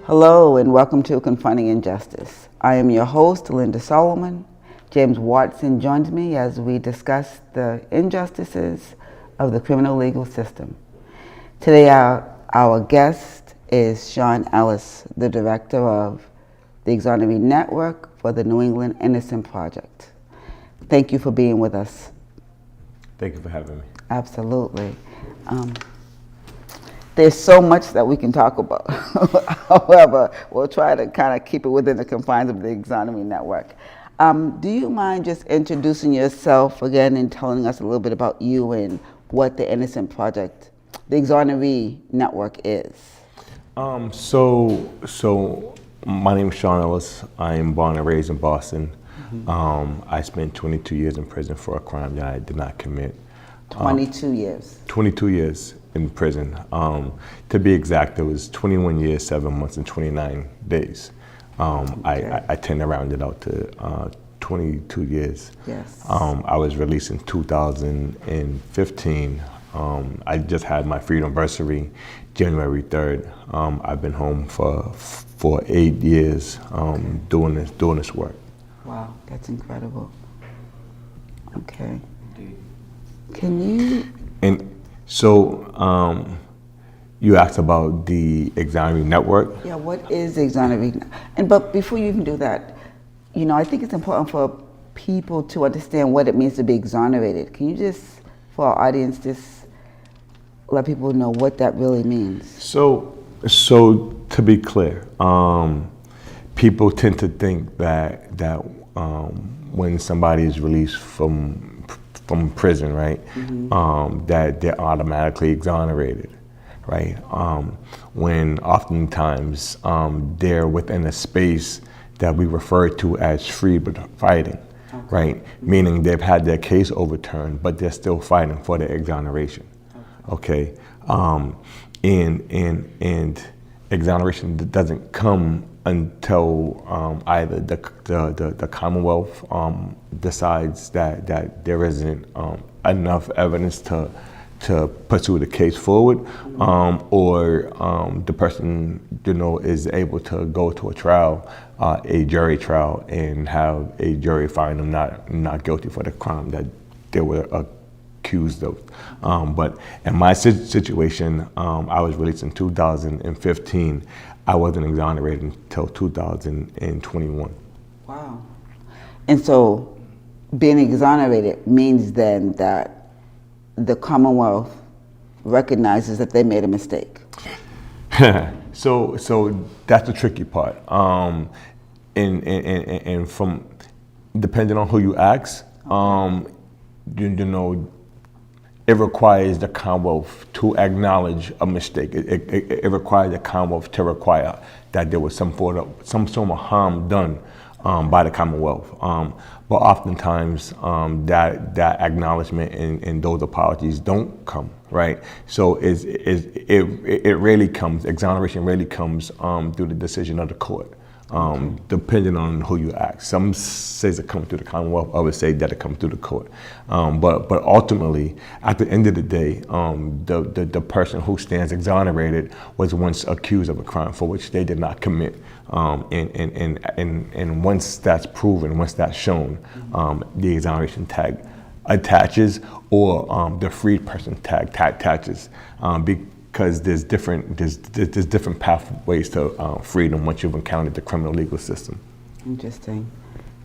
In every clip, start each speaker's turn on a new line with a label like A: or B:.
A: Hello and welcome to Confronting Injustice. I am your host, Linda Solomon. James Watson joins me as we discuss the injustices of the criminal legal system. Today our guest is Sean Ellis, the director of the Exonoree Network for the New England Innocent Project. Thank you for being with us.
B: Thank you for having me.
A: Absolutely. There's so much that we can talk about. However, we'll try to kind of keep it within the confines of the Exonoree Network. Do you mind just introducing yourself again and telling us a little bit about you and what the Innocent Project, the Exonoree Network is?
B: So my name is Sean Ellis. I am born and raised in Boston. Mm-hmm. I spent 22 years in prison for a crime that I did not commit.
A: 22 years?
B: 22 years in prison. To be exact, it was 21 years, 7 months, and 29 days. Okay. I tend to round it out to 22 years.
A: Yes.
B: I was released in 2015. I just had my freedom anniversary, January 3rd. I've been home for 8 years doing this work.
A: Wow, that's incredible. Okay. Can you?
B: And so you asked about the Exonoree Network.
A: Yeah, what is the Exonoree? But before you even do that, I think it's important for people to understand what it means to be exonerated. Can you just, for our audience, just let people know what that really means?
B: So to be clear, people tend to think that when somebody is released from prison, right, mm-hmm. That they're automatically exonerated, right? When oftentimes they're within a space that we refer to as free but fighting, okay. Right? Mm-hmm. Meaning they've had their case overturned, but they're still fighting for their exoneration, okay? And exoneration doesn't come until either the Commonwealth decides that there isn't enough evidence to pursue the case forward, or the person is able to go to a trial, a jury trial, and have a jury find them not guilty for the crime that they were accused of. But in my situation, I was released in 2015. I wasn't exonerated until 2021.
A: Wow. And so being exonerated means then that the Commonwealth recognizes that they made a mistake.
B: So that's the tricky part. And from, depending on who you ask, it requires the Commonwealth to acknowledge a mistake. It requires the Commonwealth to require that there was some sort of harm done by the Commonwealth. But oftentimes that acknowledgement and those apologies don't come, right? So it rarely comes, exoneration rarely comes through the decision of the court. Depending on who you ask. Some says it comes through the Commonwealth, others say that it comes through the court. But ultimately, at the end of the day, the person who stands exonerated was once accused of a crime for which they did not commit. And once that's proven, once that's shown, the exoneration tag attaches, or the freed person tag attaches. Because there's different pathways to freedom once you've encountered the criminal legal system.
A: Interesting.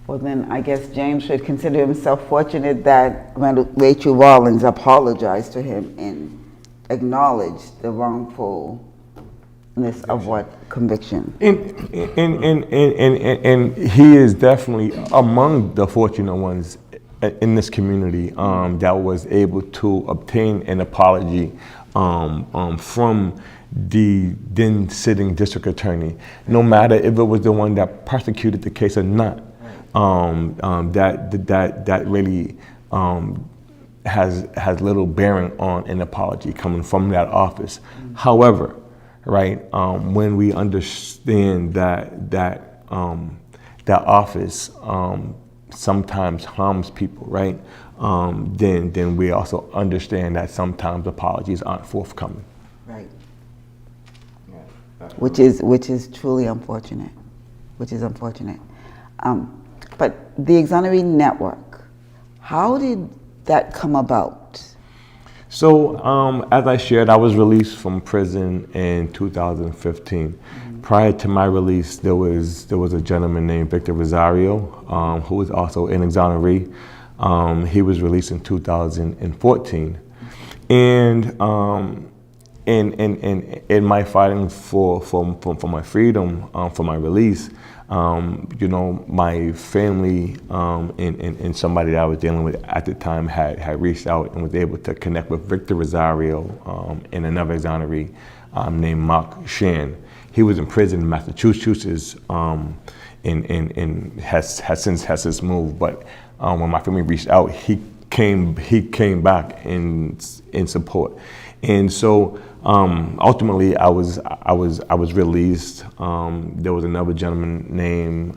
A: Well, then I guess James should consider himself fortunate that Rachel Rawlins apologized to him and acknowledged the wrongfulness of what conviction.
B: And he is definitely among the fortunate ones in this community that was able to obtain an apology from the then sitting district attorney, no matter if it was the one that prosecuted the case or not. That really has little bearing on an apology coming from that office. However, right, when we understand that office sometimes harms people, right? Then we also understand that sometimes apologies aren't forthcoming.
A: Right. which is truly unfortunate, but the Exonoree network, how did that come about?
B: So, as I shared, I was released from prison in 2015. Mm-hmm. Prior to my release, there was a gentleman named Victor Rosario, who was also in Exonoree. He was released in 2014, and in my fighting for my freedom, for my release, my family and somebody that I was dealing with at the time had reached out and was able to connect with Victor Rosario and another Exonoree named Mark Shan. He was in prison in Massachusetts and has since moved. But when my family reached out, he came back in support. And so ultimately, I was released. There was another gentleman named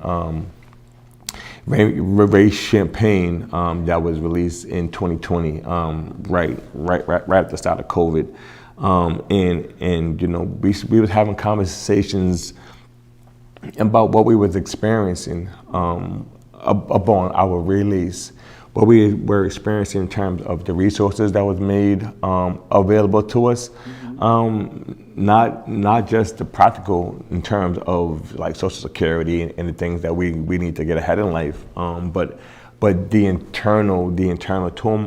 B: Ray Champagne that was released in 2020, right at the start of COVID. And we was having conversations about what we was experiencing upon our release. What we were experiencing in terms of the resources that was made available to us, not just the practical in terms of like Social Security and the things that we need to get ahead in life, but the internal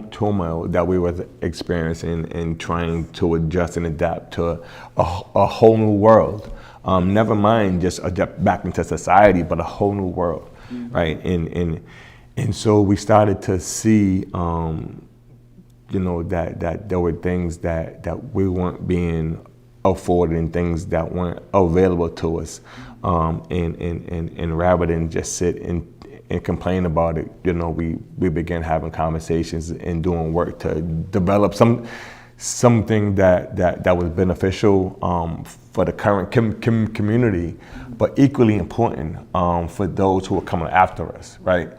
B: turmoil that we were experiencing and trying to adjust and adapt to a whole new world. Never mind just adapt back into society, but a whole new world, right? And so we started to see, that there were things that we weren't being afforded and things that weren't available to us. And rather than just sit and complain about it, we began having conversations and doing work to develop something that was beneficial for the current community, but equally important for those who are coming after us, right?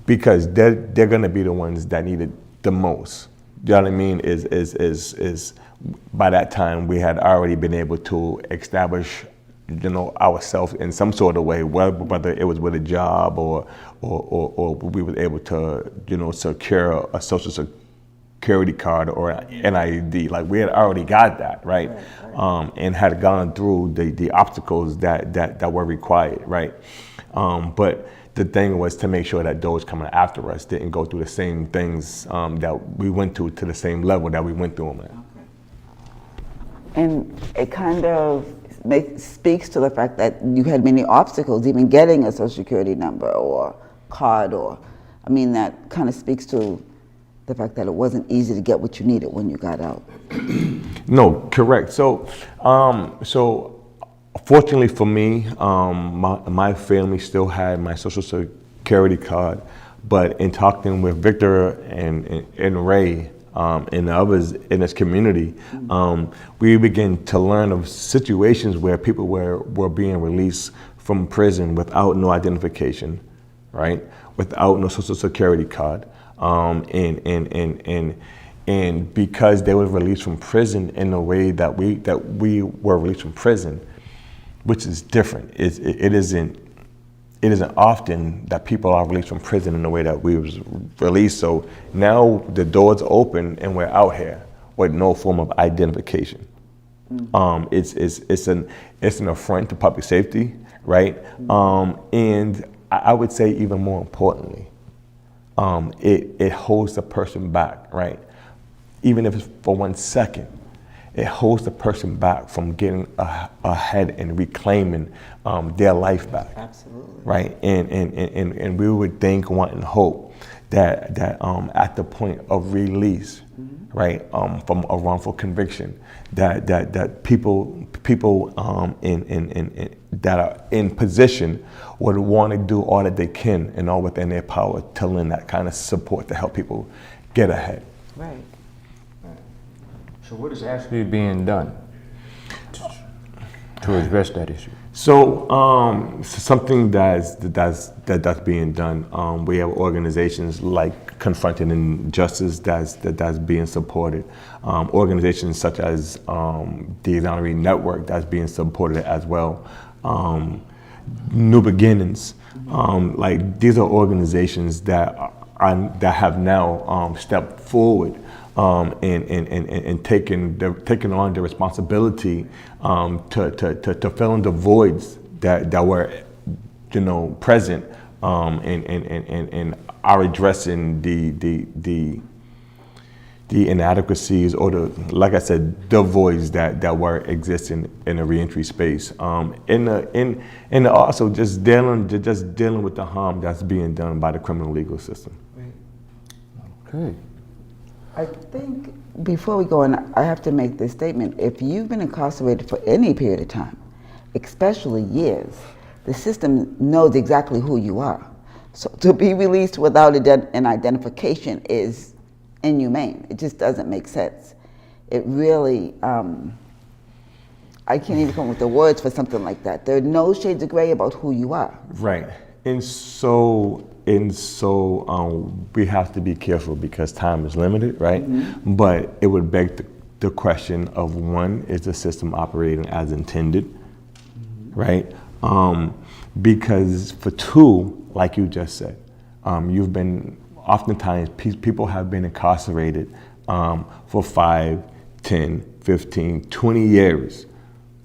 B: Because they're going to be the ones that need it the most. You know what I mean? Is by that time we had already been able to establish, ourselves in some sort of way, whether it was with a job or we were able to, secure a Social Security card or an NID. Like we had already got that, right? And had gone through the obstacles that were required, right? But the thing was to make sure that those coming after us didn't go through the same things that we went to the same level that we went through them at. Okay.
A: And it kind of speaks to the fact that you had many obstacles, even getting a Social Security number or card, that kind of speaks to the fact that it wasn't easy to get what you needed when you got out.
B: No, correct. So fortunately for me, my family still had my Social Security card, but in talking with Victor and Ray and the others in this community, we began to learn of situations where people were being released from prison without no identification, right? Without no Social Security card, and because they were released from prison in the way that we were released from prison, which is different. It isn't often that people are released from prison in the way that we was released. So now the doors open and we're out here with no form of identification. It's an affront to public safety, right? And I would say even more importantly, it holds the person back, right? Even if it's for 1 second, it holds the person back from getting ahead and reclaiming their life back.
A: Absolutely.
B: Right? And we would think, want, and hope that at the point of release, right, from a wrongful conviction, that people that are in position would want to do all that they can and all within their power to lend that kind of support to help people get ahead.
A: Right.
C: So what is actually being done to address that issue?
B: So something that's being done. We have organizations like Confronting Injustice that's being supported. Organizations such as the Exonoree Network that's being supported as well. New Beginnings. Like these are organizations that have now stepped forward and taken on the responsibility to fill in the voids that were, present, and are addressing the inadequacies or like I said, the voids that were existing in the reentry space, and also just dealing with the harm that's being done by the criminal legal system.
C: Okay.
A: I think before we go on, I have to make this statement. If you've been incarcerated for any period of time, especially years, the system knows exactly who you are. So to be released without an identification is inhumane. It just doesn't make sense. It really, I can't even come up with the words for something like that. There are no shades of gray about who you are.
B: Right. And so we have to be careful because time is limited, right? Mm-hmm. But it would beg the question of, one, is the system operating as intended, mm-hmm. right? Because for two, like you just said, oftentimes people have been incarcerated for 5, 10, 15, 20 years,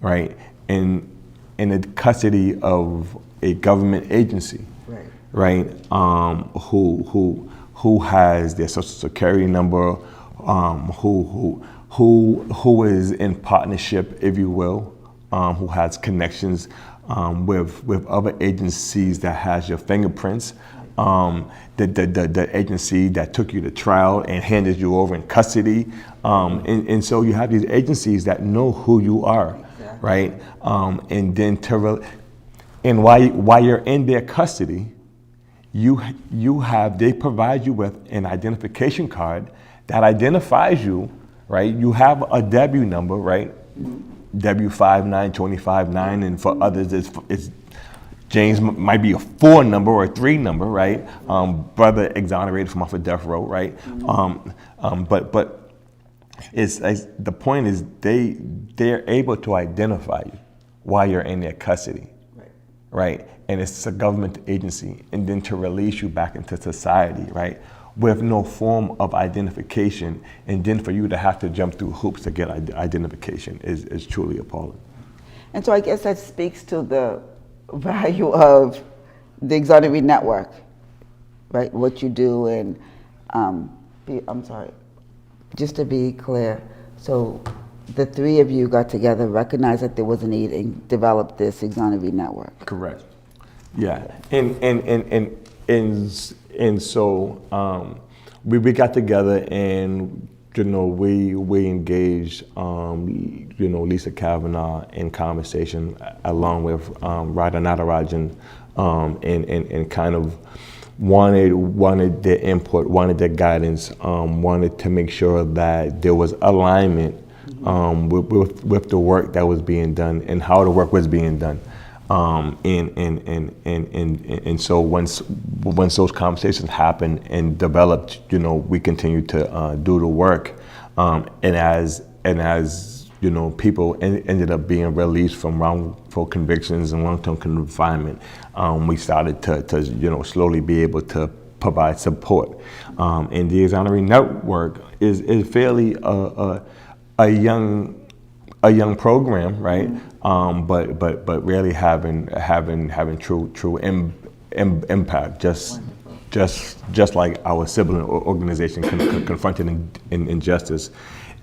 B: right? In the custody of a government agency, right? Who has their social security number, who is in partnership, if you will, who has connections with other agencies that has your fingerprints, the agency that took you to trial and handed you over in custody, and so you have these agencies that know who you are, exactly. Right? And then and while you're in their custody, they provide you with an identification card that identifies you, right? You have a W number, right? W59259, and for others it's James might be a 4 number or a 3 number, right? Brother exonerated from off of death row, right? But it's the point is they're able to identify you while you're in their custody, right? And it's a government agency, and then to release you back into society, right? With no form of identification, and then for you to have to jump through hoops to get identification is truly appalling.
A: And so I guess that speaks to the value of the Exonoree Network, right? What you do, and I'm sorry, just to be clear, so the three of you got together, recognized that there was a need, and developed this Exonoree Network.
B: Correct. Yeah, and so we got together, and we engaged Lisa Kavanaugh in conversation along with Radha Natarajan, and kind of wanted their input, wanted their guidance, wanted to make sure that there was alignment with the work that was being done and how the work was being done. And so once those conversations happened and developed, we continued to do the work, and as people ended up being released from wrongful convictions and long-term confinement, we started to slowly be able to provide support. And the Exonoree Network is fairly a young program, right? But really having true impact, just like our sibling organization Confronting Injustice.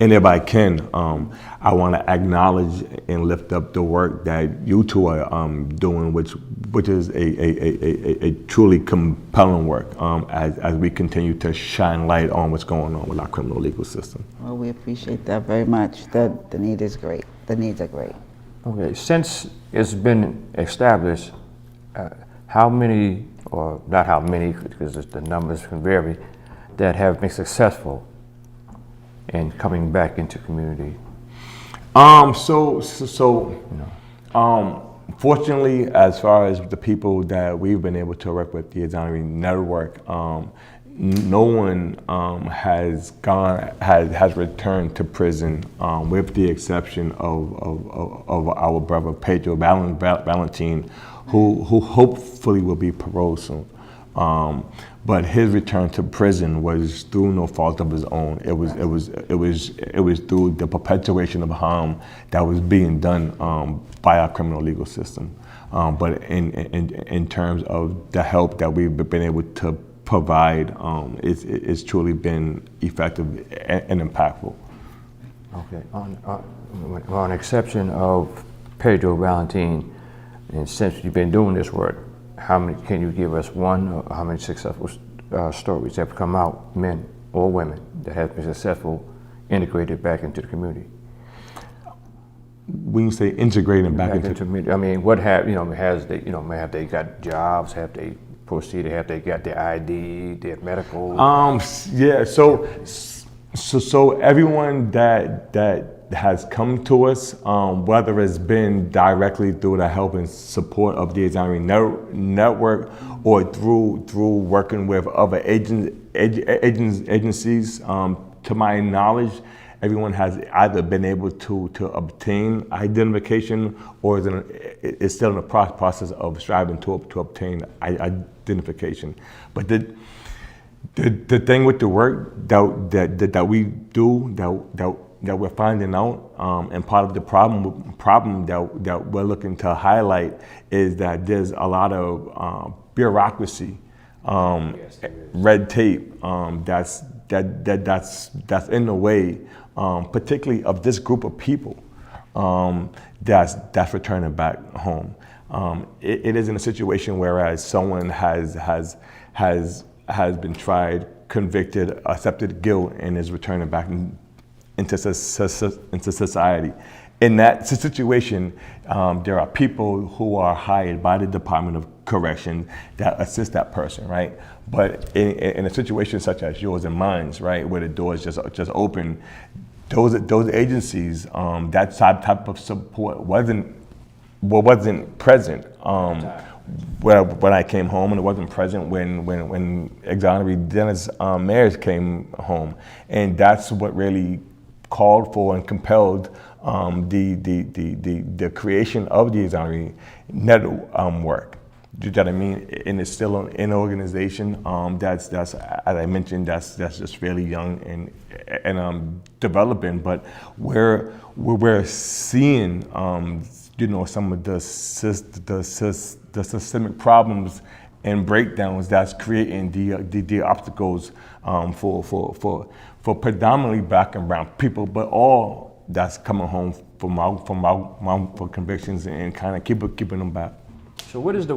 B: And if I can, I want to acknowledge and lift up the work that you two are doing, which is a truly compelling work as we continue to shine light on what's going on with our criminal legal system.
A: Well, we appreciate that very much. The need is great. The needs are great.
C: Okay, since it's been established, how many, or not how many, because the numbers can vary, that have been successful in coming back into community?
B: Fortunately, as far as the people that we've been able to work with, the Exonoree network, no one has returned to prison, with the exception of our brother Pedro Valentin, who hopefully will be paroled soon. But his return to prison was through no fault of his own. It was through the perpetuation of harm that was being done by our criminal legal system. But in terms of the help that we've been able to provide, it's truly been effective and impactful.
C: Okay. On exception of Pedro Valentin, and since you've been doing this work, how many can you give us one, or how many successful stories have come out, men or women, that have been successful, integrated back into the community?
B: When you say integrating back into
C: community, I mean, what have have they got jobs? Have they proceeded? Have they got their ID, their medical?
B: Yeah. So everyone that has come to us, whether it's been directly through the help and support of the Exonoree network, or through working with other agencies, to my knowledge, everyone has either been able to obtain identification, or is still in the process of striving to obtain identification. But the thing with the work that we do, that we're finding out, and part of the problem that we're looking to highlight, is that there's a lot of bureaucracy, red tape, that's in the way, particularly of this group of people, that's returning back home. It is in a situation whereas someone has been tried, convicted, accepted guilt, and is returning back into society. In that situation, there are people who are hired by the Department of Correction that assist that person, right? But in a situation such as yours and mine, right, where the doors just open, those agencies, that type of support wasn't present when I came home, and it wasn't present when Exonoree Dennis Mayers came home, and that's what really called for and compelled the creation of the Exonoree network. You know what I mean? And it's still an organization that's as I mentioned, that's just fairly young and developing. But we're seeing some of the systemic problems and breakdowns that's creating the obstacles for predominantly black and brown people, but all that's coming home from wrongful convictions and kind of keeping them back.
C: So what is the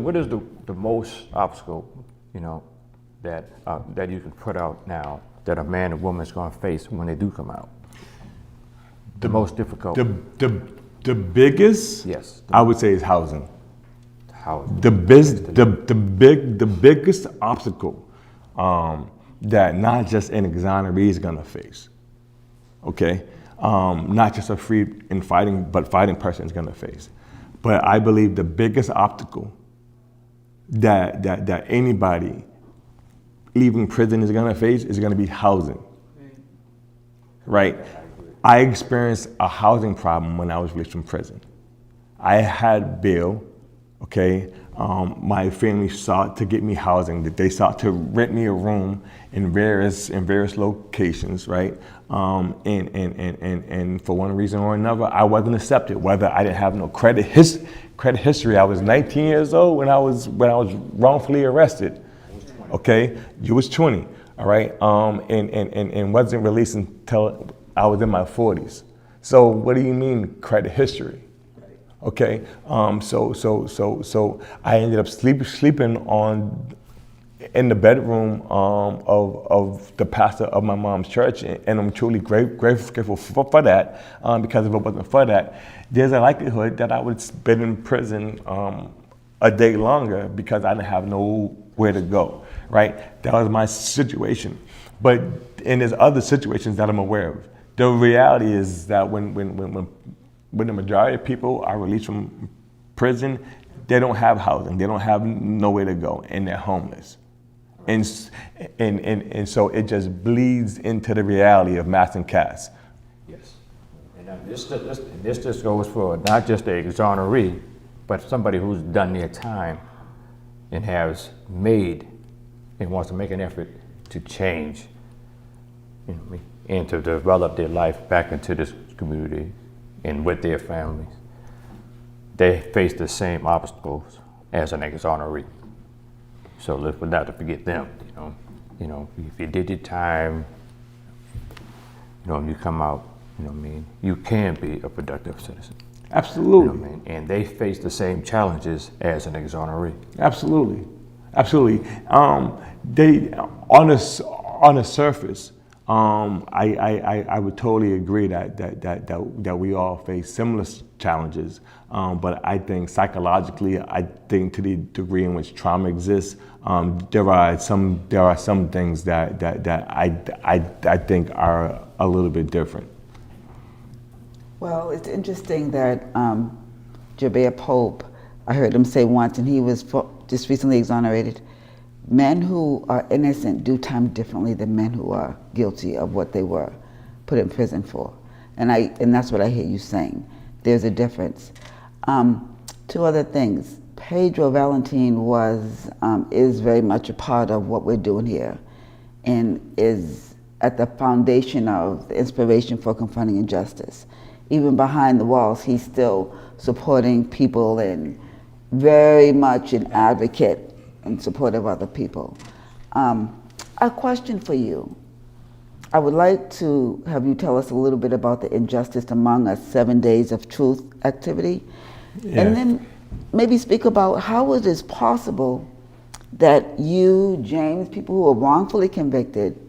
C: most obstacle, that you can put out now that a man or woman is going to face when they do come out? The most difficult.
B: The biggest,
C: yes,
B: I would say, is housing.
C: Housing.
B: The biggest obstacle that not just an Exonoree is going to face. Okay, not just a free and fighting person is going to face. But I believe the biggest obstacle that anybody leaving prison is going to face is going to be housing. Right? I experienced a housing problem when I was released from prison. I had bail, okay? My family sought to get me housing. They sought to rent me a room in various locations, right? And for one reason or another, I wasn't accepted. Whether I didn't have no credit history. I was 19 years old when I was wrongfully arrested. Okay, you was 20, all right, and wasn't released until I was in my 40s. So what do you mean credit history? Okay, so I ended up sleeping in the bedroom of the pastor of my mom's church, and I'm truly grateful for that, because if it wasn't for that, there's a likelihood that I would spend in prison a day longer because I didn't have nowhere to go, right? That was my situation. And there's other situations that I'm aware of. The reality is that when the majority of people are released from prison, they don't have housing, they don't have nowhere to go, and they're homeless. And so it just bleeds into the reality of mass incarceration.
C: Yes. And this just goes for not just the exoneree, but somebody who's done their time and has made and wants to make an effort to change, you know what I mean, and to develop their life back into this community and with their families. They face the same obstacles as an exoneree. So let's not to forget them, you know, if you did your time, you know, you come out, you know what I mean, you can be a productive citizen.
B: Absolutely.
C: You know what I mean? And they face the same challenges as an exoneree.
B: Absolutely. Absolutely. They on the surface, I would totally agree that we all face similar challenges. But I think psychologically, I think to the degree in which trauma exists, there are some things that I think are a little bit different.
A: Well, it's interesting that Jabir Pope, I heard him say once, and he was just recently exonerated, men who are innocent do time differently than men who are guilty of what they were put in prison for. And that's what I hear you saying. There's a difference. Two other things. Pedro Valentin is very much a part of what we're doing here and is at the foundation of the inspiration for confronting injustice. Even behind the walls, he's still supporting people and very much an advocate in support of other people. A question for you. I would like to have you tell us a little bit about the Injustice Among Us 7 Days of Truth activity. Yeah. And then maybe speak about how it is possible that you, James, people who were wrongfully convicted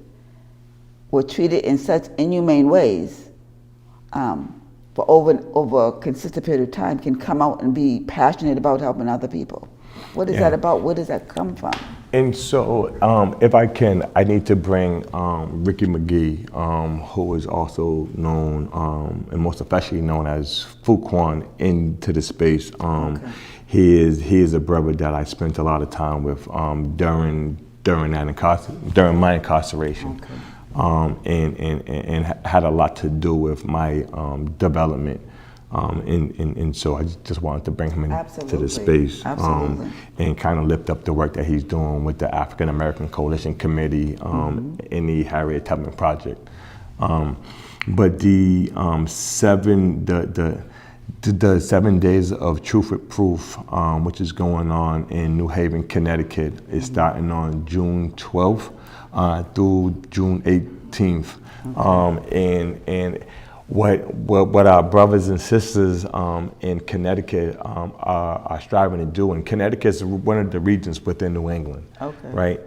A: were treated in such inhumane ways for over a consistent period of time can come out and be passionate about helping other people. What is that about? Where does that come from?
B: And so, if I can, I need to bring Ricky McGee, who is also known, and most especially known as Fuquan, into the space. Okay. He is a brother that I spent a lot of time with during my incarceration, okay. And had a lot to do with my development. And so I just wanted to bring him into the space and kind of lift up the work that he's doing with the African American Coalition Committee in the Harriet Tubman Project. But the 7 days of Truth with Proof, which is going on in New Haven, Connecticut, is starting on June 12th through June 18th, and what our brothers and sisters in Connecticut are striving to do, and Connecticut is one of the regions within New England, okay. Right?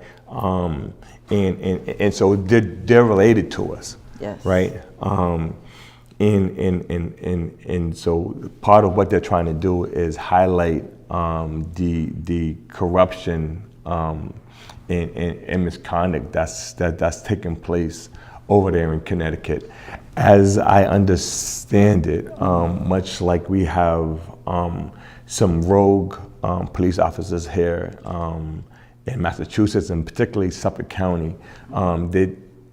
B: And so they're related to us, yes. Right? And so part of what they're trying to do is highlight the corruption and misconduct that's taking place over there in Connecticut. As I understand it, much like we have some rogue police officers here in Massachusetts, and particularly Suffolk County,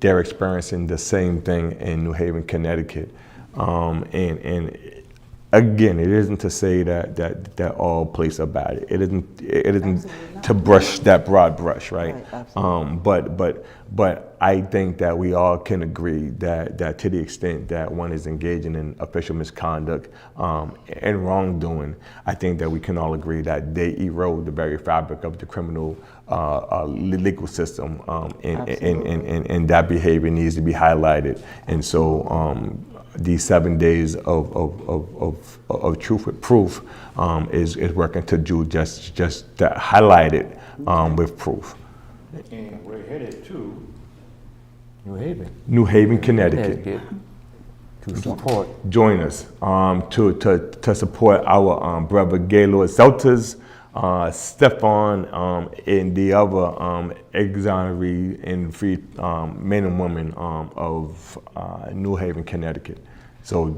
B: they're experiencing the same thing in New Haven, Connecticut. And again, it isn't to say that all police are bad. It isn't to brush that broad brush, right? But I think that we all can agree that to the extent that one is engaging in official misconduct and wrongdoing, I think that we can all agree that they erode the very fabric of the criminal legal system, and that behavior needs to be highlighted. And so these 7 days of Truth with Proof is working to do just to highlight it with proof.
C: And we're headed to
B: New Haven, Connecticut.
C: To support.
B: Join us to support our brother Gaylord Zelters, Stefan, and the other exoneree and free men and women of New Haven, Connecticut. So,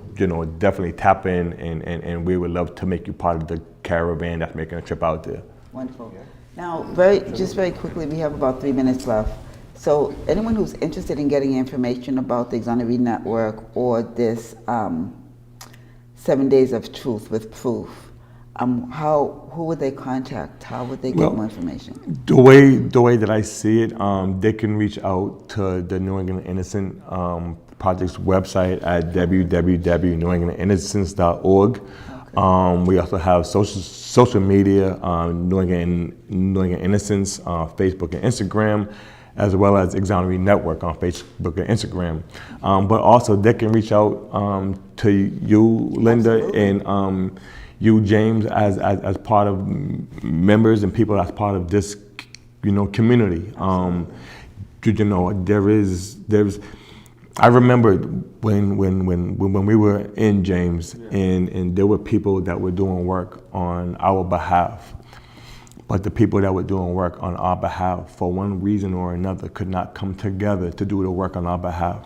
B: definitely tap in, and we would love to make you part of the caravan that's making a trip out there.
A: Wonderful. Now, just very quickly, we have about 3 minutes left. So anyone who's interested in getting information about the Exonoree Network or this 7 Days of Truth with Proof, who would they contact? How would they get more information?
B: The way that I see it, they can reach out to the New England Innocent Project's website at www.newenglandinnocence.org. We also have social media, New England Innocence, Facebook and Instagram, as well as Exonoree Network on Facebook and Instagram. But also they can reach out to you, Linda,
A: Absolutely.
B: and you, James, as part of members and people as part of this, community. There's. I remember when we were in James, and there were people that were doing work on our behalf, but the people that were doing work on our behalf, for one reason or another, could not come together to do the work on our behalf.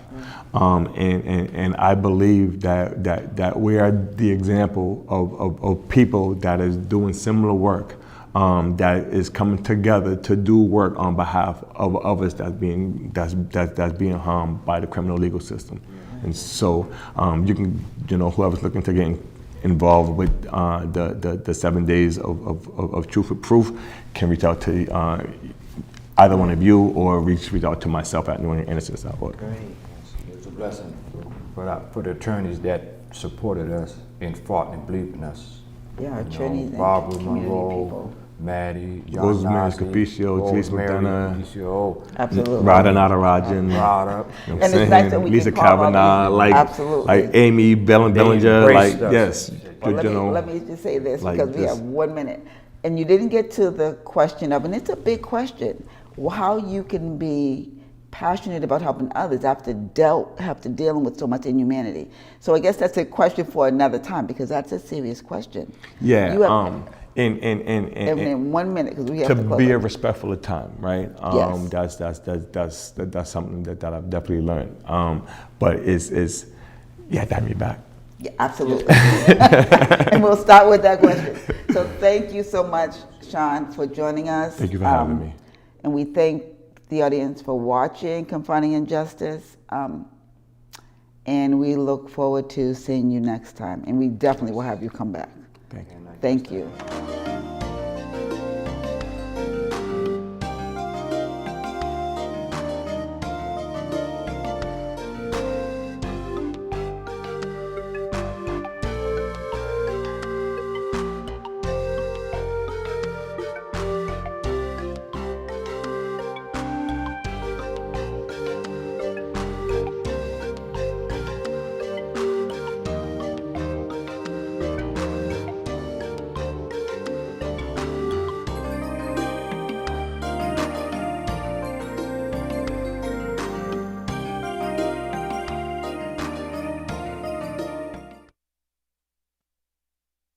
B: And I believe that we are the example of people that is doing similar work, that is coming together to do work on behalf of others that's being harmed by the criminal legal system. And so you can, whoever's looking to get involved with the 7 days of Truth with Proof can reach out to either one of you, or reach out to myself at newenglandinnocence.org.
C: Great. It's a blessing for the attorneys that supported us and fought and believed in us.
A: Yeah, attorneys and
C: Barbara
A: community
C: Monroe,
A: people.
C: Maddie,
B: Rosemary Scapicio, Jason McDonough,
A: Absolutely.
B: Radha Natarajan,
A: And it's nice that we
B: Lisa
A: can call all
B: Kavanaugh,
A: these people.
B: like Amy Bellinger,
C: embraced us.
B: yes.
A: Well, let me just say this,
B: like
A: because we
B: this.
A: have 1 minute. And you didn't get to the question of, and it's a big question, how you can be passionate about helping others after dealing with so much inhumanity. So I guess that's a question for another time, because that's a serious question.
B: Yeah.
A: You have,
B: In
A: 1 minute, because we have
B: to
A: to close
B: be
A: up.
B: respectful of time, right?
A: Yes.
B: That's something that I've definitely learned. But it's you have to have me back.
A: Yeah, absolutely. And we'll start with that question. So thank you so much, Sean, for joining us.
B: Thank you for having me.
A: And we thank the audience for watching Confronting Injustice. And we look forward to seeing you next time. And we definitely will have you come back.
B: Thank you.
A: Thank you.